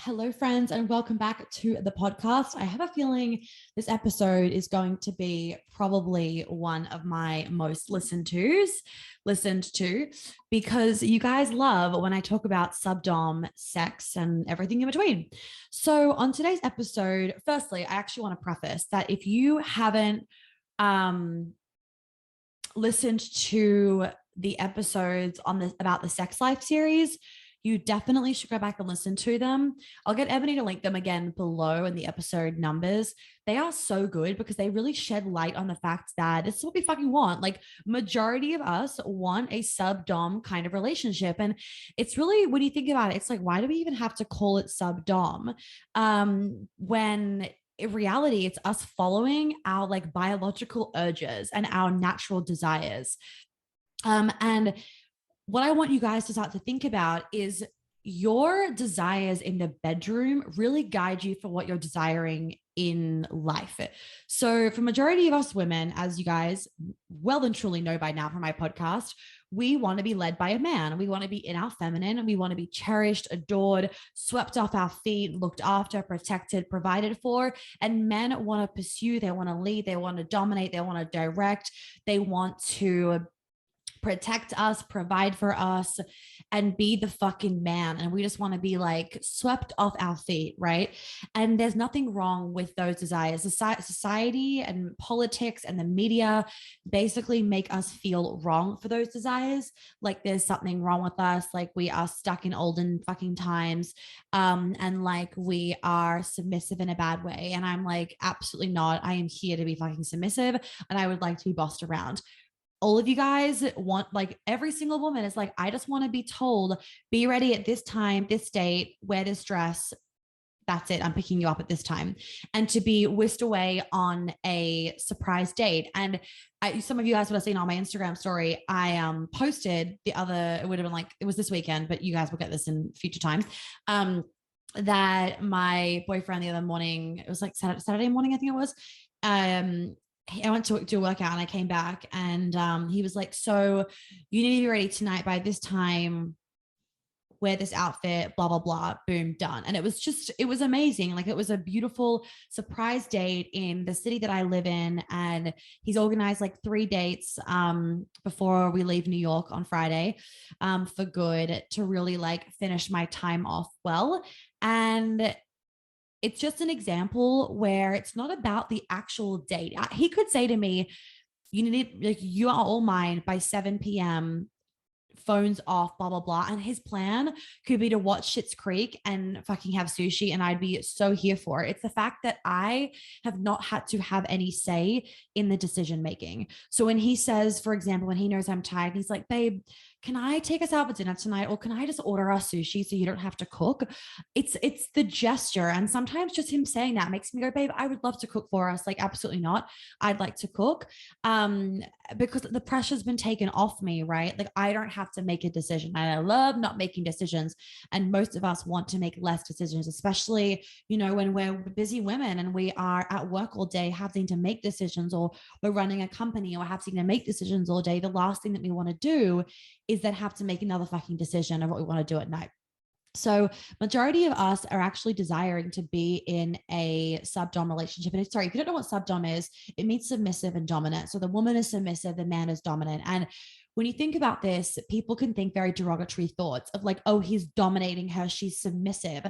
Hello, friends, and welcome back to the podcast. I have a feeling this episode is going to be probably one of my most listened to, because you guys love when I talk about subdom, sex, and everything in between. So, on today's episode, firstly, I actually want to preface that if you haven't listened to the episodes on this about the sex life series, you definitely should go back and listen to them. I'll get Ebony to link them again below in the episode numbers. They are so good because they really shed light on the fact that this is what we fucking want. Like, majority of us want a sub-dom kind of relationship. And it's really, when you think about it, it's like, why do we even have to call it sub-dom? When in reality, it's us following our like biological urges and our natural desires. And what I want you guys to start to think about is your desires in the bedroom really guide you for what you're desiring in life. So for majority of us women, as you guys well and truly know by now from my podcast, we want to be led by a man. We want to be in our feminine, and we want to be cherished, adored, swept off our feet, looked after, protected, provided for. And men want to pursue, they want to lead, they want to dominate, they want to direct, they want to protect us, provide for us, and be the fucking man. And we just want to be like swept off our feet, right? And there's nothing wrong with those desires. Society and politics and the media basically make us feel wrong for those desires. Like there's something wrong with us, like we are stuck in olden fucking times, and like we are submissive in a bad way. And I'm like, absolutely not. I am here to be fucking submissive, and I would like to be bossed around. All of you guys want, like every single woman is like, I just want to be told, be ready at this time, this date, wear this dress. That's it. I'm picking you up at this time. And to be whisked away on a surprise date. And some of you guys would have seen on my Instagram story, I posted it would have been like, it was this weekend, but you guys will get this in future times. That my boyfriend the other morning, it was like Saturday morning, I think it was, I went to do a workout and I came back, and he was like, so you need to be ready tonight by this time, wear this outfit, blah, blah, blah, boom, done. And it was amazing. Like it was a beautiful surprise date in the city that I live in. And he's organized like 3 dates before we leave New York on Friday for good, to really like finish my time off well. And it's just an example where it's not about the actual date. He could say to me, you need, like, you are all mine by 7 p.m., phones off, blah, blah, blah. And his plan could be to watch Schitt's Creek and fucking have sushi. And I'd be so here for it. It's the fact that I have not had to have any say in the decision making. So when he says, for example, when he knows I'm tired, he's like, babe, can I take us out for dinner tonight? Or can I just order our sushi so you don't have to cook? It's the gesture. And sometimes just him saying that makes me go, babe, I would love to cook for us. Like, absolutely not. I'd like to cook. Because the pressure's been taken off me, right? Like I don't have to make a decision. And I love not making decisions. And most of us want to make less decisions, especially, when we're busy women and we are at work all day having to make decisions, or we're running a company or having to make decisions all day. The last thing that we want to do is then have to make another fucking decision of what we want to do at night. So majority of us are actually desiring to be in a subdom relationship. And sorry, if you don't know what subdom is, it means submissive and dominant. So the woman is submissive, the man is dominant. And when you think about this, people can think very derogatory thoughts of like, oh, he's dominating her, she's submissive.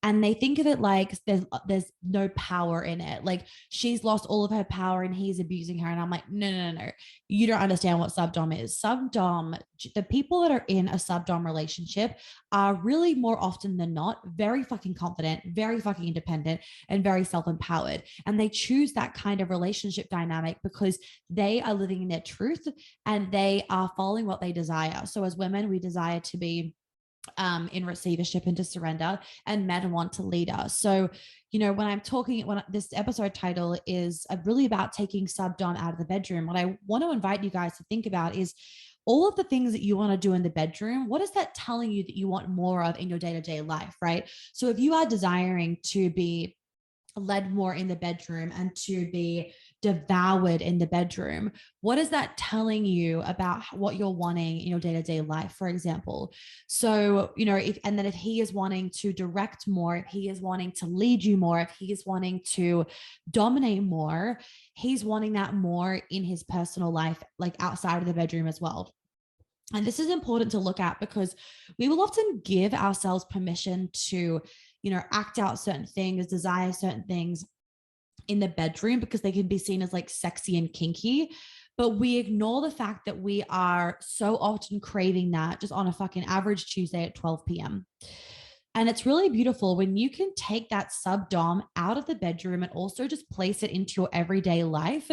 And they think of it like there's no power in it. Like she's lost all of her power and he's abusing her. And I'm like, no. You don't understand what subdom is. Subdom, the people that are in a subdom relationship are really more often than not very fucking confident, very fucking independent, and very self-empowered. And they choose that kind of relationship dynamic because they are living in their truth and they are following what they desire. So as women, we desire to be in receivership and to surrender, and men want to lead us. So, when this episode title is really about taking subdom out of the bedroom, what I want to invite you guys to think about is all of the things that you want to do in the bedroom. What is that telling you that you want more of in your day-to-day life, right? So if you are desiring to be led more in the bedroom and to be devoured in the bedroom, what is that telling you about what you're wanting in your day-to-day life, for example? So, if he is wanting to direct more, if he is wanting to lead you more, if he is wanting to dominate more, he's wanting that more in his personal life, like outside of the bedroom as well. And this is important to look at because we will often give ourselves permission to, act out certain things, desire certain things in the bedroom because they can be seen as like sexy and kinky. But we ignore the fact that we are so often craving that just on a fucking average Tuesday at 12 p.m. And it's really beautiful when you can take that sub dom out of the bedroom and also just place it into your everyday life.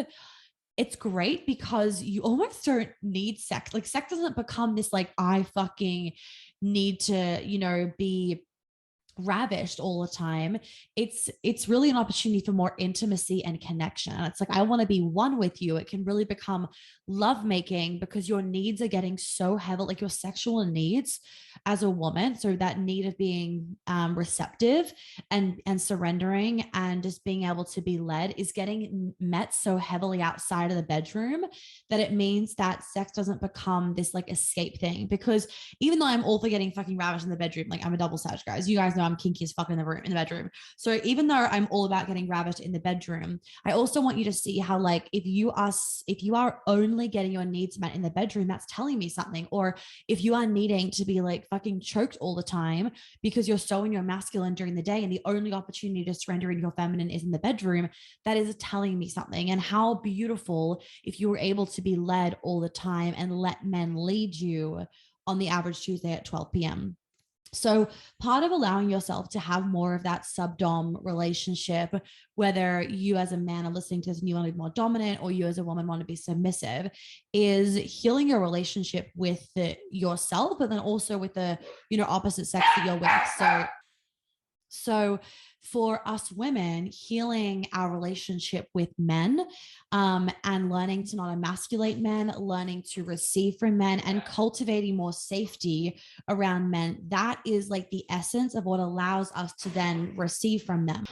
It's great because you almost don't need sex. Like sex doesn't become this like, I fucking need to, be ravished all the time. It's really an opportunity for more intimacy and connection. And it's like, I want to be one with you. It can really become lovemaking because your needs are getting so heavy, like your sexual needs as a woman. So that need of being receptive and surrendering and just being able to be led is getting met so heavily outside of the bedroom that it means that sex doesn't become this like escape thing. Because even though I'm all for getting fucking ravished in the bedroom, like I'm a double sag, guys. You guys know I'm kinky as fuck in the bedroom. So even though I'm all about getting ravished in the bedroom, I also want you to see how like if you are only getting your needs met in the bedroom, that's telling me something. Or if you are needing to be like fucking choked all the time because you're so in your masculine during the day and the only opportunity to surrender in your feminine is in the bedroom, that is telling me something. And how beautiful if you were able to be led all the time and let men lead you on the average Tuesday at 12 p.m. So part of allowing yourself to have more of that sub-dom relationship, whether you as a man are listening to this and you want to be more dominant or you as a woman want to be submissive, is healing your relationship with yourself, but then also with the, opposite sex that you're with. So for us women, healing our relationship with men and learning to not emasculate men, learning to receive from men and cultivating more safety around men, that is like the essence of what allows us to then receive from them.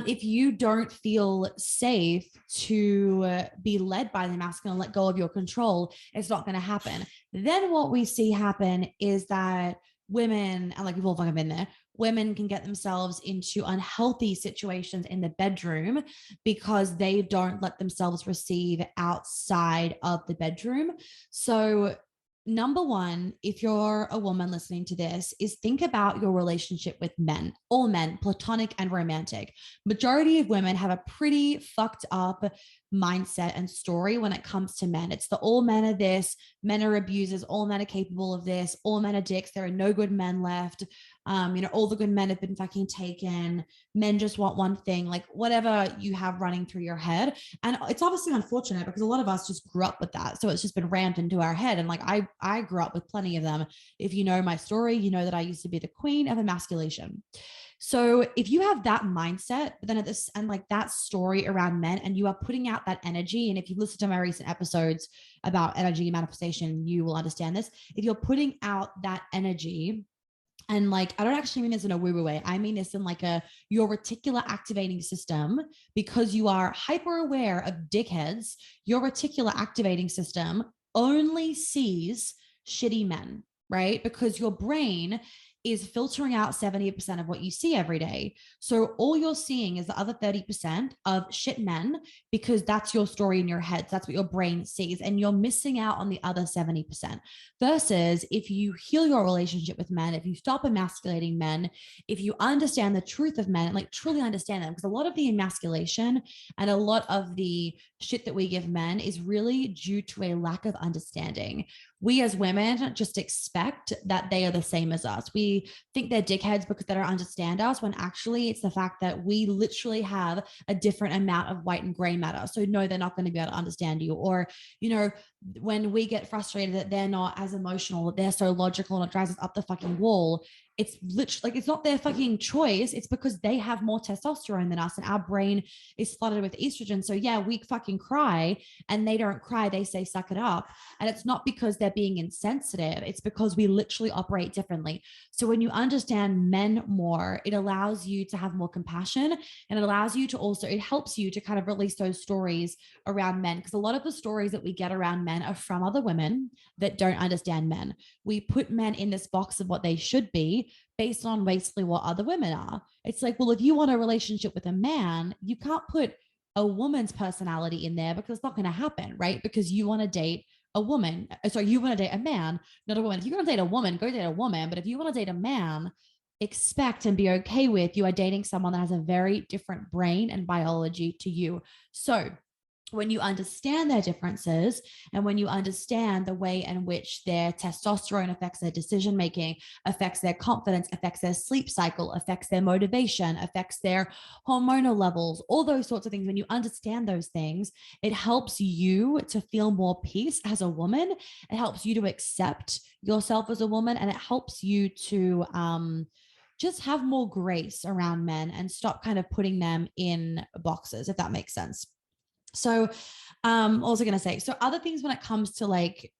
If you don't feel safe to be led by the masculine, let go of your control, it's not going to happen. Then what we see happen is that women, and like we've all fucking been there, women can get themselves into unhealthy situations in the bedroom because they don't let themselves receive outside of the bedroom. So number one, if you're a woman listening to this, is think about your relationship with men, all men, platonic and romantic. Majority of women have a pretty fucked up mindset and story when it comes to men. It's the all men are this, men are abusers, all men are capable of this, all men are dicks, there are no good men left. All the good men have been fucking taken. Men just want one thing, like whatever you have running through your head. And it's obviously unfortunate because a lot of us just grew up with that. So it's just been rammed into our head. And like I grew up with plenty of them. If you know my story, you know that I used to be the queen of emasculation. So if you have that mindset, but then at this and like that story around men, and you are putting out that energy, and if you listen to my recent episodes about energy manifestation, you will understand this. If you're putting out that energy, and like, I don't actually mean this in a woo-woo way. I mean this in like your reticular activating system, because you are hyper aware of dickheads, your reticular activating system only sees shitty men, right? Because your brain is filtering out 70% of what you see every day. So all you're seeing is the other 30% of shit men, because that's your story in your head. That's what your brain sees. And you're missing out on the other 70%. Versus if you heal your relationship with men, if you stop emasculating men, if you understand the truth of men and like truly understand them, because a lot of the emasculation and a lot of the shit that we give men is really due to a lack of understanding. We as women just expect that they are the same as us. We think they're dickheads because they don't understand us, when actually it's the fact that we literally have a different amount of white and gray matter. So no, they're not going to be able to understand you. Or, when we get frustrated that they're not as emotional, that they're so logical and it drives us up the fucking wall, it's literally like, it's not their fucking choice. It's because they have more testosterone than us and our brain is flooded with estrogen. So yeah, we fucking cry and they don't cry. They say, suck it up. And it's not because they're being insensitive. It's because we literally operate differently. So when you understand men more, it allows you to have more compassion, and it allows you to also, it helps you to kind of release those stories around men. Because a lot of the stories that we get around men are from other women that don't understand men. We put men in this box of what they should be based on basically what other women are. It's like, well, if you want a relationship with a man, you can't put a woman's personality in there because it's not going to happen, right? Because you want to date a woman. Sorry, you want to date a man, not a woman. If you're going to date a woman, go date a woman. But if you want to date a man, expect and be okay with you are dating someone that has a very different brain and biology to you. So when you understand their differences, and when you understand the way in which their testosterone affects their decision making, affects their confidence, affects their sleep cycle, affects their motivation, affects their hormonal levels, all those sorts of things, when you understand those things, it helps you to feel more peace as a woman. It helps you to accept yourself as a woman, and it helps you to just have more grace around men and stop kind of putting them in boxes, if that makes sense. So also going to say, so other things when it comes to like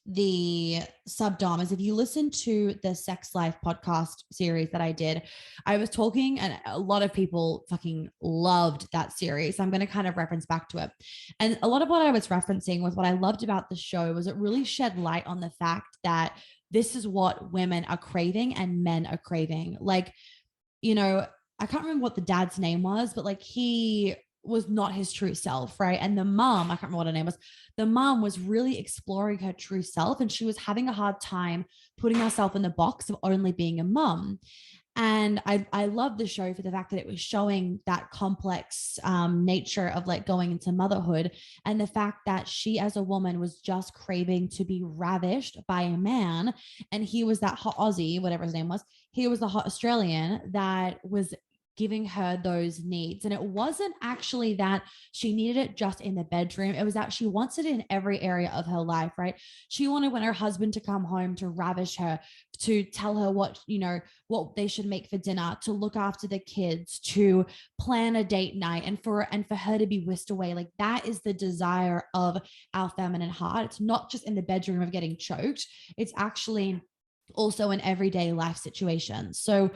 the subdom is, if you listen to the Sex Life podcast series that I did, I was talking, and a lot of people fucking loved that series. So I'm going to kind of reference back to it. And a lot of what I was referencing was what I loved about the show was it really shed light on the fact that this is what women are craving and men are craving. Like, you know, I can't remember what the dad's name was, but like he was not his true self, right? And the mom, I can't remember what her name was. The mom was really exploring her true self, and she was having a hard time putting herself in the box of only being a mom. And I love the show for the fact that it was showing that complex nature of like going into motherhood, and the fact that she as a woman was just craving to be ravished by a man. And he was that hot Aussie, whatever his name was. He was the hot Australian that was giving her those needs. And it wasn't actually that she needed it just in the bedroom. It was that she wants it in every area of her life, right? She wanted when her husband to come home to ravish her, to tell her what, you know, what they should make for dinner, to look after the kids, to plan a date night, and for her to be whisked away. Like that is the desire of our feminine heart. It's not just in the bedroom of getting choked. It's actually also in everyday life situations. So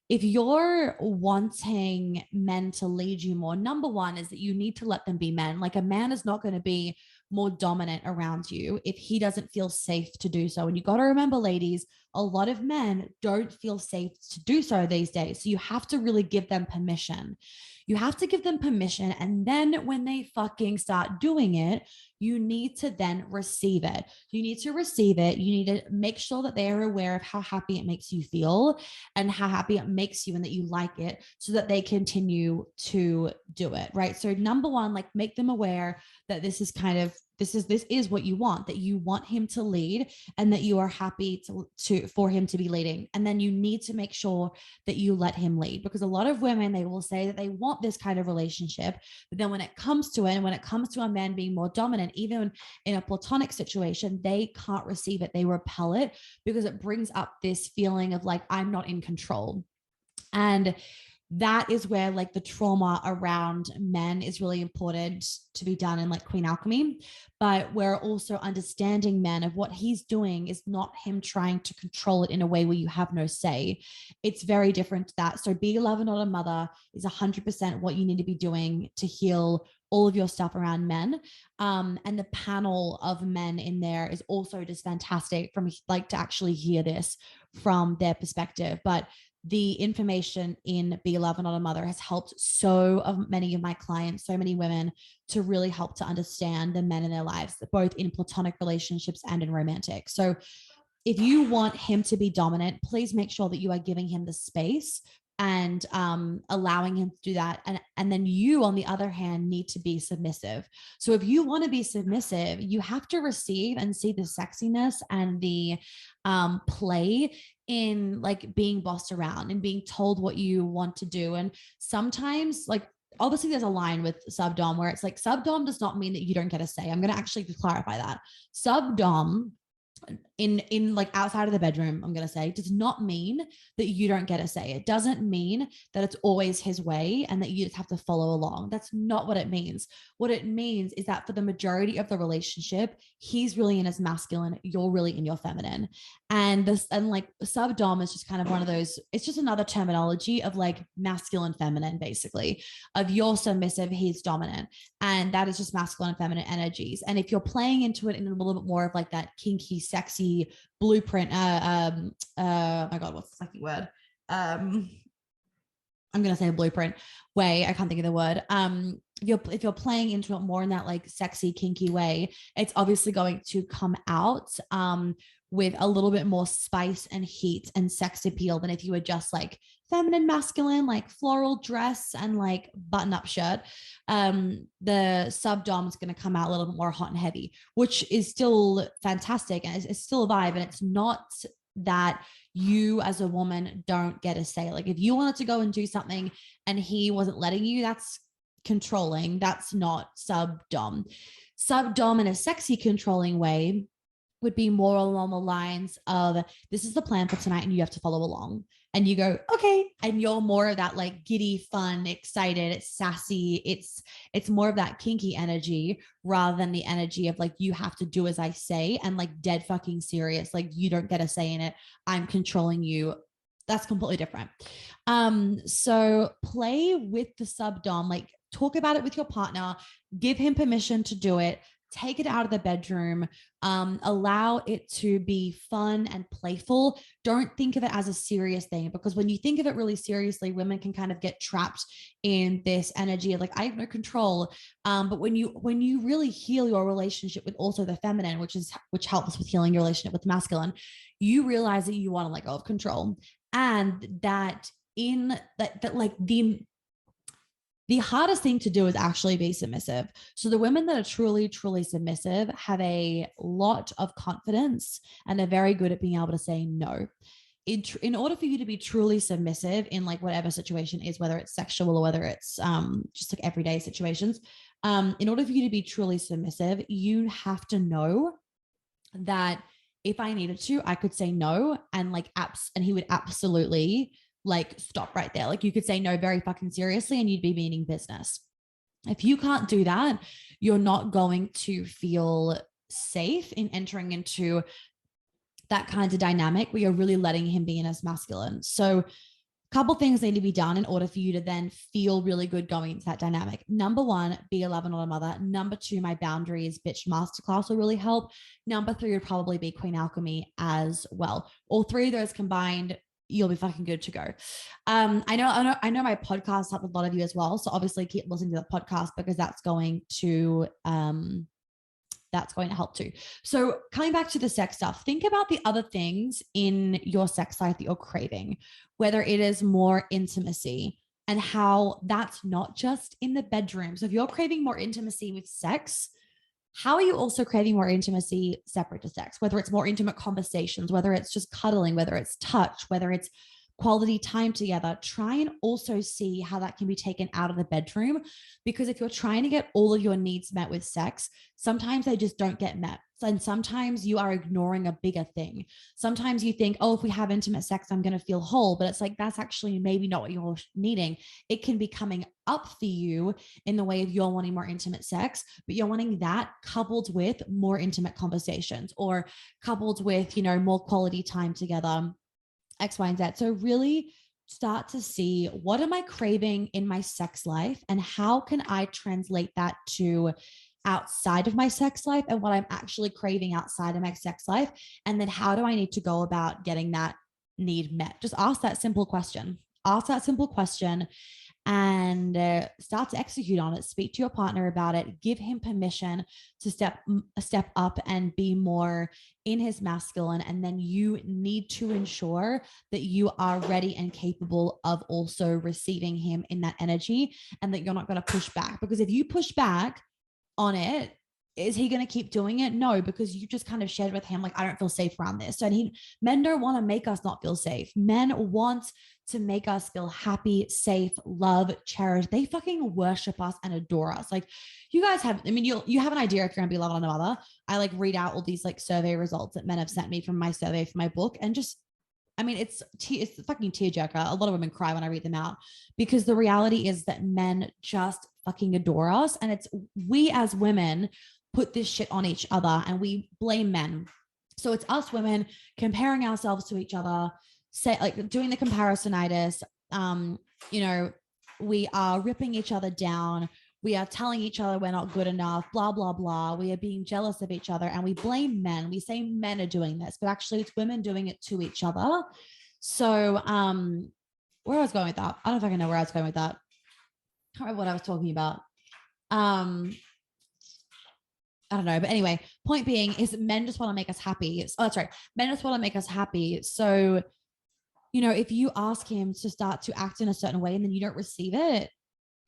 if you're wanting men to lead you more, number one is that you need to let them be men. Like a man is not going to be more dominant around you if he doesn't feel safe to do so. And you got to remember, ladies, a lot of men don't feel safe to do so these days. So you have to really give them permission. You have to give them permission. And then when they fucking start doing it, you need to then receive it. You need to receive it. You need to make sure that they are aware of how happy it makes you feel and how happy it makes you and that you like it, so that they continue to do it. Right. So number one, like make them aware that this is kind of, this is what you want, that you want him to lead and that you are happy for him to be leading. And then you need to make sure that you let him lead, because a lot of women, they will say that they want this kind of relationship, but then when it comes to it, and when it comes to a man being more dominant, even in a platonic situation, they can't receive it. They repel it because it brings up this feeling of like, I'm not in control. And that is where like the trauma around men is really important to be done in like Queen Alchemy. But we're also understanding men of what he's doing is not him trying to control it in a way where you have no say. It's very different to that. So be a lover, not a mother is 100% what you need to be doing to heal all of your stuff around men. And the panel of men in there is also just fantastic from like to actually hear this from their perspective. But the information in Be a Lover, Not a Mother has helped so many of my clients, so many women, to really help to understand the men in their lives, both in platonic relationships and in romantic. So if you want him to be dominant, please make sure that you are giving him the space and allowing him to do that. And then you, on the other hand, need to be submissive. So if you want to be submissive, you have to receive and see the sexiness and the play in like being bossed around and being told what you want to do. And sometimes, like, obviously there's a line with subdom where it's like subdom does not mean that you don't get a say. I'm going to actually clarify that. Subdom in like outside of the bedroom, I'm going to say, does not mean that you don't get a say. It doesn't mean that it's always his way and that you just have to follow along. That's not what it means. What it means is that for the majority of the relationship, he's really in his masculine, you're really in your feminine. And like subdom is just kind of one of those, it's just another terminology of like masculine, feminine, basically, of you're submissive, he's dominant. And that is just masculine and feminine energies. And if you're playing into it in a little bit more of like that kinky, sexy blueprint, my God, what's the fucking word? I'm going to say a blueprint way. I can't think of the word. If you're playing into it more in that like sexy, kinky way, it's obviously going to come out with a little bit more spice and heat and sex appeal than if you were just like feminine, masculine, like floral dress and like button up shirt. The subdom is going to come out a little bit more hot and heavy, which is still fantastic. And it's still a vibe. And it's not that you as a woman don't get a say. Like if you wanted to go and do something and he wasn't letting you, that's controlling. That's not subdom. Subdom in a sexy, controlling way would be more along the lines of, this is the plan for tonight and you have to follow along. And you go, okay. And you're more of that like giddy, fun, excited, it's sassy. It's more of that kinky energy rather than the energy of like, you have to do as I say and like dead fucking serious. Like you don't get a say in it. I'm controlling you. That's completely different. So play with the subdom, like talk about it with your partner, give him permission to do it. Take it out of the bedroom, allow it to be fun and playful. Don't think of it as a serious thing, because when you think of it really seriously, women can kind of get trapped in this energy of like, I have no control. But when you really heal your relationship with also the feminine, which helps with healing your relationship with masculine, you realize that you want to let go of control, and that in that like the hardest thing to do is actually be submissive. So the women that are truly, truly submissive have a lot of confidence and they're very good at being able to say no. In order for you to be truly submissive in like whatever situation is, whether it's sexual or whether it's just like everyday situations, in order for you to be truly submissive, you have to know that if I needed to, I could say no, and like and he would absolutely like stop right there. Like you could say no very fucking seriously and you'd be meaning business. If you can't do that, you're not going to feel safe in entering into that kind of dynamic where you're really letting him be in his masculine. So a couple things need to be done in order for you to then feel really good going into that dynamic. Number one, be a lover, not a mother. Number two, my boundaries bitch masterclass will really help. Number three would probably be Queen Alchemy as well. All three of those combined, you'll be fucking good to go. I know my podcast helped a lot of you as well. So obviously keep listening to the podcast because that's going to help too. So coming back to the sex stuff, think about the other things in your sex life that you're craving, whether it is more intimacy and how that's not just in the bedroom. So if you're craving more intimacy with sex, how are you also craving more intimacy separate to sex? Whether it's more intimate conversations, whether it's just cuddling, whether it's touch, whether it's quality time together, try and also see how that can be taken out of the bedroom. Because if you're trying to get all of your needs met with sex, sometimes they just don't get met. And sometimes you are ignoring a bigger thing. Sometimes you think, oh, if we have intimate sex, I'm going to feel whole. But it's like, that's actually maybe not what you're needing. It can be coming up for you in the way of you're wanting more intimate sex, but you're wanting that coupled with more intimate conversations or coupled with, more quality time together, X, Y, and Z. So really start to see, what am I craving in my sex life and how can I translate that to outside of my sex life and what I'm actually craving outside of my sex life. And then how do I need to go about getting that need met? Just ask that simple question. And start to execute on it. Speak to your partner about it. Give him permission to step up and be more in his masculine. And then you need to ensure that you are ready and capable of also receiving him in that energy, and that you're not going to push back. Because if you push back on it, is he going to keep doing it? No, because you just kind of shared with him, like, I don't feel safe around this. And men don't want to make us not feel safe. Men want to make us feel happy, safe, love, cherished. They fucking worship us and adore us. Like, you guys have, I mean, you have an idea if you're going to be loved on a mother. I like read out all these like survey results that men have sent me from my survey for my book. And just, I mean, it's a fucking tearjerker. A lot of women cry when I read them out, because the reality is that men just fucking adore us. And it's, we as women put this shit on each other and we blame men. So it's us women comparing ourselves to each other, say, like, doing the comparisonitis. You know, we are ripping each other down. We are telling each other we're not good enough, blah, blah, blah. We are being jealous of each other and we blame men. We say men are doing this, but actually it's women doing it to each other. So where I was going with that, I don't fucking know where I was going with that. I can't remember what I was talking about. I don't know. But anyway, point being is men just want to make us happy. Oh, that's right. Men just want to make us happy. So, you know, if you ask him to start to act in a certain way and then you don't receive it,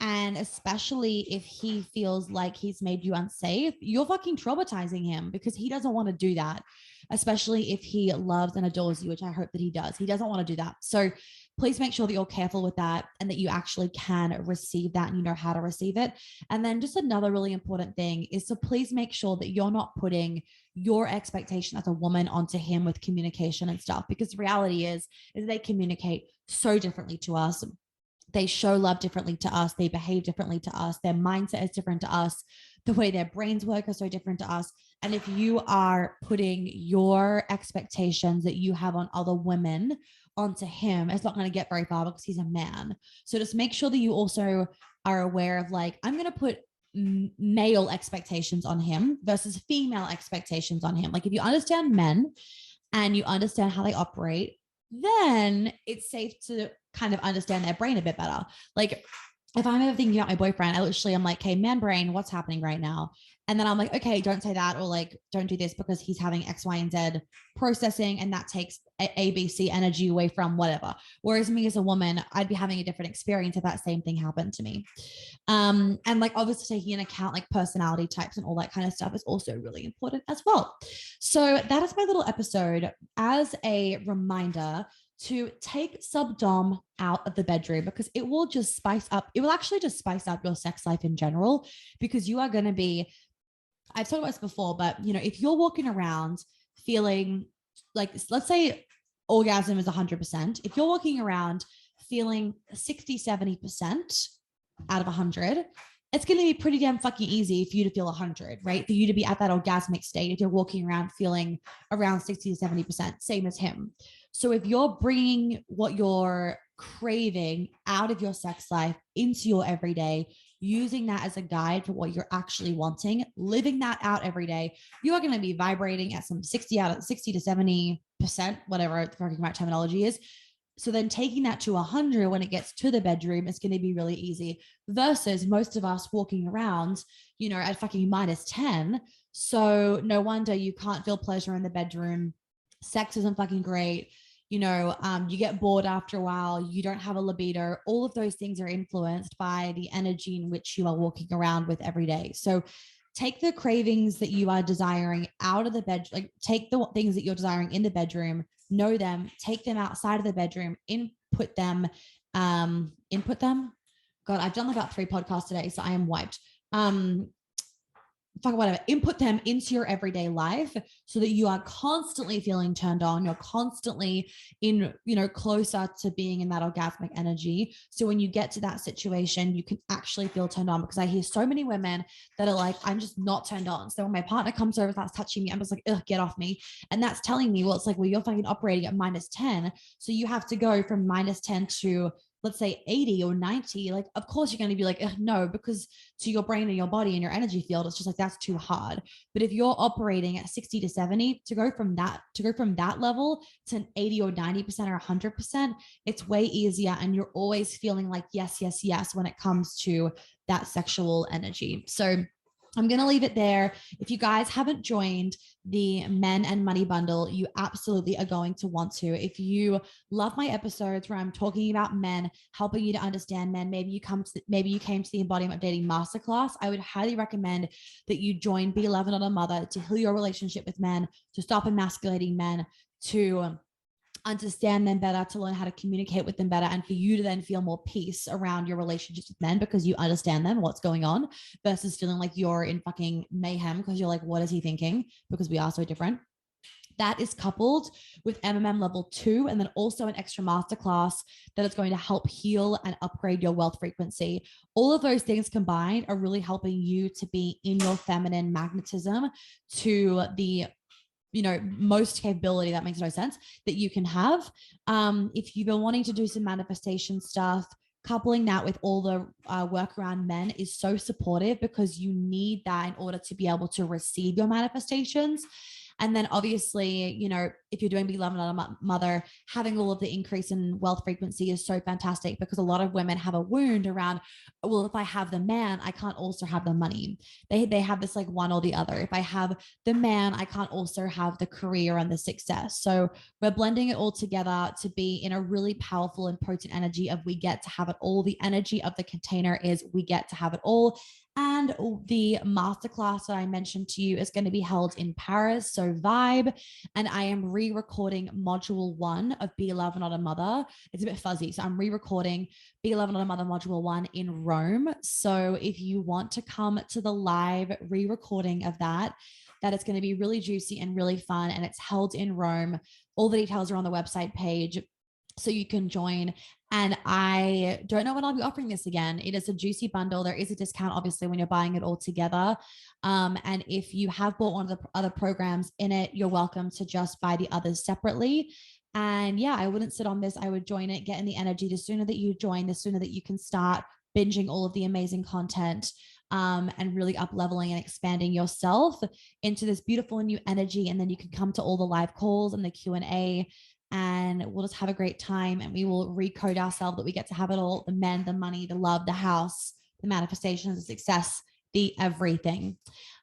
and especially if he feels like he's made you unsafe, you're fucking traumatizing him, because he doesn't want to do that, especially if he loves and adores you, which I hope that he does. He doesn't want to do that. So please make sure that you're careful with that and that you actually can receive that and you know how to receive it. And then just another really important thing is to please make sure that you're not putting your expectation as a woman onto him with communication and stuff, because the reality is they communicate so differently to us. They show love differently to us. They behave differently to us. Their mindset is different to us. The way their brains work are so different to us. And if you are putting your expectations that you have on other women onto him, it's not going to get very far because he's a man. So just make sure that you also are aware of, like, I'm going to put male expectations on him versus female expectations on him. Like, if you understand men and you understand how they operate, then it's safe to kind of understand their brain a bit better. Like, if I'm ever thinking about my boyfriend, I literally am like, hey, man brain, what's happening right now? And then I'm like, okay, don't say that, or like, don't do this because he's having X, Y, and Z processing, and that takes ABC energy away from whatever. Whereas me as a woman, I'd be having a different experience if that same thing happened to me. And like, obviously taking into account like personality types and all that kind of stuff is also really important as well. So that is my little episode as a reminder to take subdom out of the bedroom, because it will just spice up. It will actually just spice up your sex life in general, because you are going to be, I've talked about this before, but you know, if you're walking around feeling like, let's say orgasm is 100%. If you're walking around feeling 60, 70% out of 100, it's going to be pretty damn fucking easy for you to feel 100, right? For you to be at that orgasmic state if you're walking around feeling around 60 to 70%, same as him. So if you're bringing what you're craving out of your sex life into your everyday, using that as a guide for what you're actually wanting, living that out every day, you are going to be vibrating at some 60 to 70%, whatever the fucking right terminology is. So then taking that to 100 when it gets to the bedroom is going to be really easy, versus most of us walking around, you know, at fucking minus 10. So no wonder you can't feel pleasure in the bedroom. Sex isn't fucking great. You know, you get bored after a while. You don't have a libido. All of those things are influenced by the energy in which you are walking around with every day. So take the cravings that you are desiring out of the bed, like take the things that you're desiring in the bedroom, know them, take them outside of the bedroom, input them. God, I've done about 3 podcasts today, so I am wiped. Whatever, input them into your everyday life so that you are constantly feeling turned on. You're constantly in, you know, closer to being in that orgasmic energy. So when you get to that situation, you can actually feel turned on, because I hear so many women that are like, I'm just not turned on. So when my partner comes over, starts touching me, I'm just like, ugh, get off me. And that's telling me, well, it's like, well, you're fucking operating at minus 10. So you have to go from minus 10 to, let's say 80 or 90, like, of course you're going to be like, no, because to your brain and your body and your energy field, it's just like, that's too hard. But if you're operating at 60 to 70, to go from that level to an 80 or 90% or 100%, it's way easier. And you're always feeling like, yes, yes, yes, when it comes to that sexual energy. So I'm going to leave it there. If you guys haven't joined the Men and Money bundle, you absolutely are going to want to. If you love my episodes where I'm talking about men, helping you to understand men, maybe you came to the Embodiment of Dating Masterclass, I would highly recommend that you join Be Loved Not a Mother to heal your relationship with men, to stop emasculating men, to understand them better, to learn how to communicate with them better, and for you to then feel more peace around your relationships with men because you understand them, what's going on, versus feeling like you're in fucking mayhem because you're like, what is he thinking? Because we are so different. That is coupled with MMM level 2, and then also an extra masterclass that is going to help heal and upgrade your wealth frequency. All of those things combined are really helping you to be in your feminine magnetism to the most capability, that makes no sense, that you can have. If you've been wanting to do some manifestation stuff, coupling that with all the work around men is so supportive because you need that in order to be able to receive your manifestations. And then obviously, if you're doing Be Loved Not a Mother, having all of the increase in wealth frequency is so fantastic because a lot of women have a wound around, well, if I have the man, I can't also have the money. They have this like one or the other. If I have the man, I can't also have the career and the success. So we're blending it all together to be in a really powerful and potent energy of we get to have it all. The energy of the container is we get to have it all. And the masterclass that I mentioned to you is going to be held in Paris, so vibe. And I am re-recording module 1 of Be Loved Not a Mother. It's a bit fuzzy, so I'm re-recording Be Loved Not a Mother module 1 in Rome. So if you want to come to the live re-recording of that is going to be really juicy and really fun, and it's held in Rome. All the details are on the website page, so you can join. And I don't know when I'll be offering this again. It is a juicy bundle. There is a discount, obviously, when you're buying it all together. And if you have bought one of the other programs in it, you're welcome to just buy the others separately. And yeah, I wouldn't sit on this. I would join it, get in the energy. The sooner that you join, the sooner that you can start binging all of the amazing content and really up leveling and expanding yourself into this beautiful new energy. And then you can come to all the live calls and the Q&A, and we'll just have a great time, and we will recode ourselves that we get to have it all: the men, the money, the love, the house, the manifestations, the success, the everything.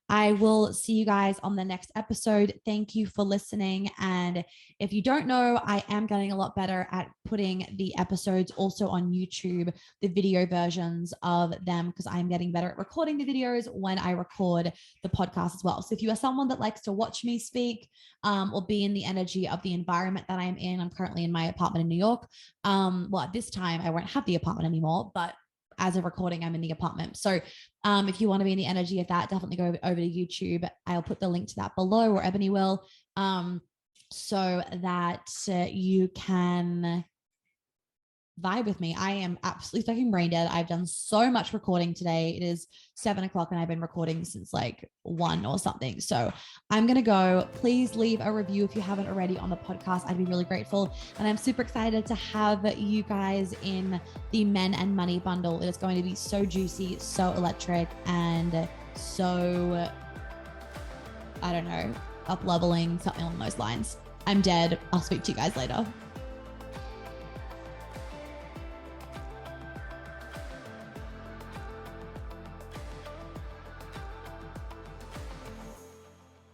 I will see you guys on the next episode. Thank you for listening. And if you don't know, I am getting a lot better at putting the episodes also on YouTube, the video versions of them, because I'm getting better at recording the videos when I record the podcast as well. So if you are someone that likes to watch me speak or be in the energy of the environment that I'm in, I'm currently in my apartment in New York. Well, at this time, I won't have the apartment anymore, but as of recording, I'm in the apartment. So if you want to be in the energy of that, definitely go over to YouTube. I'll put the link to that below, or Ebony will, so that you can vibe with me. I am absolutely fucking brain dead. I've done so much recording today. It is 7:00 and I've been recording since like 1 or something. So I'm going to go. Please leave a review if you haven't already on the podcast. I'd be really grateful. And I'm super excited to have you guys in the Men and Money bundle. It is going to be so juicy, so electric, and so, I don't know, up leveling, something along those lines. I'm dead. I'll speak to you guys later.